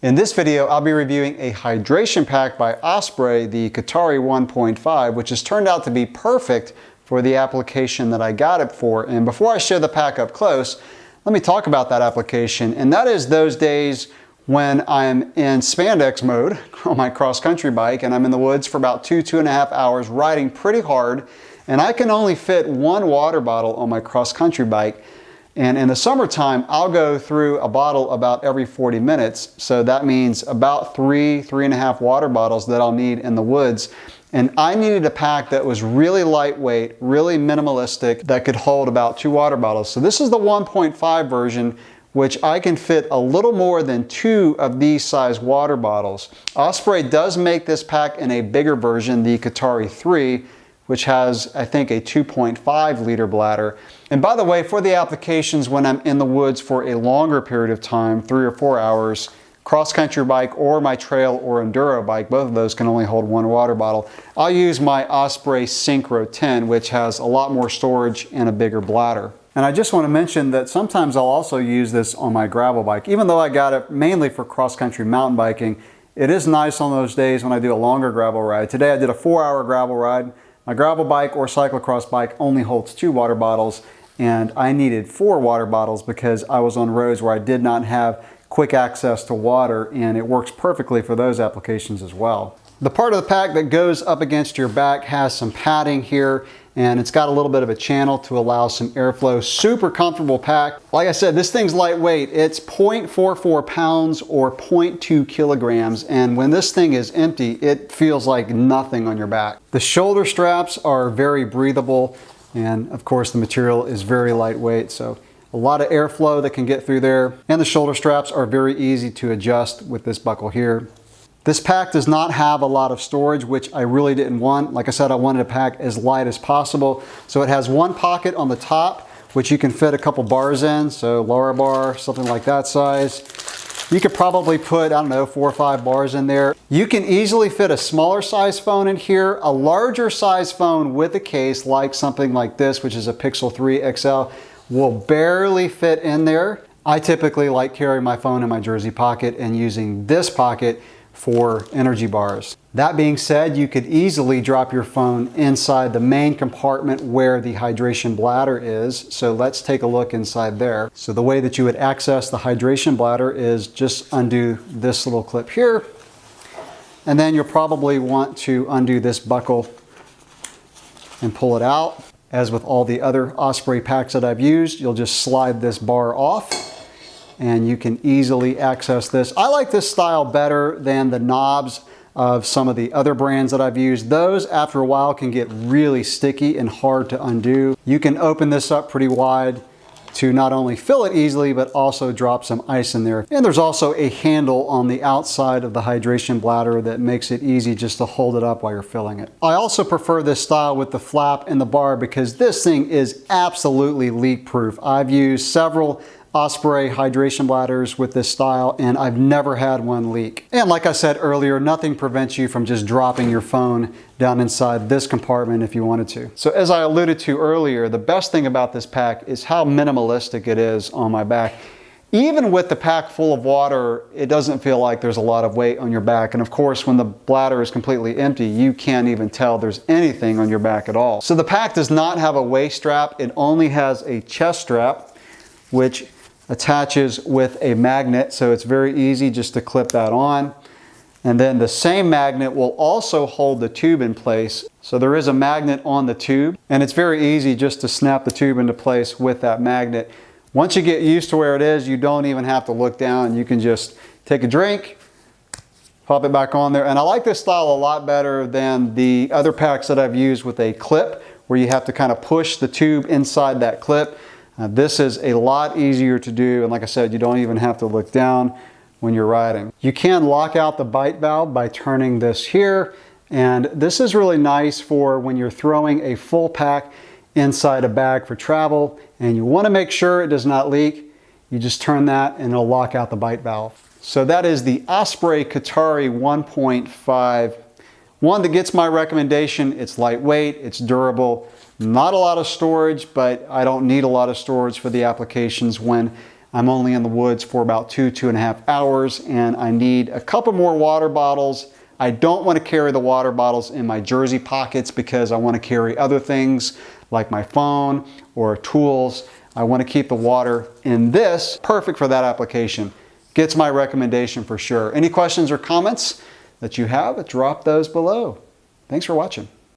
In this video, I'll be reviewing a hydration pack by Osprey, the Katari 1.5, which has turned out to be perfect for the application that I got it for. And before I show the pack up close, let me talk about that application. And that is those days when I'm in spandex mode on my cross-country bike and I'm in the woods for about 2.5 hours riding pretty hard, and I can only fit one water bottle on my cross-country bike. And in the summertime, I'll go through a bottle about every 40 minutes. So that means about 3.5 water bottles that I'll need in the woods. And I needed a pack that was really lightweight, really minimalistic, that could hold about 2 water bottles. So this is the 1.5 version, which I can fit a little more than 2 of these size water bottles. Osprey does make this pack in a bigger version, the Katari 3, which has, I think, a 2.5 liter bladder. And by the way, for the applications when I'm in the woods for a longer period of time, 3 or 4 hours, cross-country bike or my trail or enduro bike, both of those can only hold 1 water bottle. I'll use my Osprey Syncro 10, which has a lot more storage and a bigger bladder. And I just want to mention that sometimes I'll also use this on my gravel bike. Even though I got it mainly for cross-country mountain biking, it is nice on those days when I do a longer gravel ride. Today I did a 4-hour gravel ride. My gravel bike or cyclocross bike only holds 2 water bottles, and I needed 4 water bottles because I was on roads where I did not have quick access to water, and it works perfectly for those applications as well. The part of the pack that goes up against your back has some padding here, and it's got a little bit of a channel to allow some airflow. Super comfortable pack. Like I said, this thing's lightweight. It's 0.44 pounds or 0.2 kilograms. And when this thing is empty, it feels like nothing on your back. The shoulder straps are very breathable. And of course, the material is very lightweight. So a lot of airflow that can get through there. And the shoulder straps are very easy to adjust with this buckle here. This pack does not have a lot of storage, which I really didn't want. Like I said, I wanted a pack as light as possible. So it has one pocket on the top, which you can fit a couple bars in. So lower bar, something like that size. You could probably put, I don't know, 4 or 5 bars in there. You can easily fit a smaller size phone in here. A larger size phone with a case, like something like this, which is a Pixel 3 XL, will barely fit in there. I typically like carrying my phone in my jersey pocket and using this pocket for energy bars. That being said, you could easily drop your phone inside the main compartment where the hydration bladder is. So let's take a look inside there. So the way that you would access the hydration bladder is just undo this little clip here. And then you'll probably want to undo this buckle and pull it out. As with all the other Osprey packs that I've used, you'll just slide this bar off and you can easily access this. I like this style better than the knobs of some of the other brands that I've used. Those, after a while, can get really sticky and hard to undo. You can open this up pretty wide to not only fill it easily, but also drop some ice in there. And there's also a handle on the outside of the hydration bladder that makes it easy just to hold it up while you're filling it. I also prefer this style with the flap and the bar because this thing is absolutely leak proof. I've used several Osprey hydration bladders with this style, and I've never had one leak. And like I said earlier, nothing prevents you from just dropping your phone down inside this compartment if you wanted to. So as I alluded to earlier, the best thing about this pack is how minimalistic it is on my back. Even with the pack full of water, it doesn't feel like there's a lot of weight on your back. And of course, when the bladder is completely empty, you can't even tell there's anything on your back at all. So the pack does not have a waist strap. It only has a chest strap, which attaches with a magnet, so it's very easy just to clip that on. And then the same magnet will also hold the tube in place. So there is a magnet on the tube, and it's very easy just to snap the tube into place with that magnet. Once you get used to where it is, you don't even have to look down. You can just take a drink, pop it back on there. And I like this style a lot better than the other packs that I've used with a clip, where you have to kind of push the tube inside that clip. This is a lot easier to do, and like I said, you don't even have to look down when you're riding. You can lock out the bite valve by turning this here, and this is really nice for when you're throwing a full pack inside a bag for travel, and you want to make sure it does not leak. You just turn that and it'll lock out the bite valve. So that is the Osprey Katari 1.5. One that gets my recommendation. It's lightweight, it's durable. Not a lot of storage, but I don't need a lot of storage for the applications when I'm only in the woods for about 2.5 hours, and I need a couple more water bottles. I don't want to carry the water bottles in my jersey pockets because I want to carry other things like my phone or tools. I want to keep the water in this. Perfect for that application. Gets my recommendation for sure. Any questions or comments that you have, drop those below. Thanks for watching.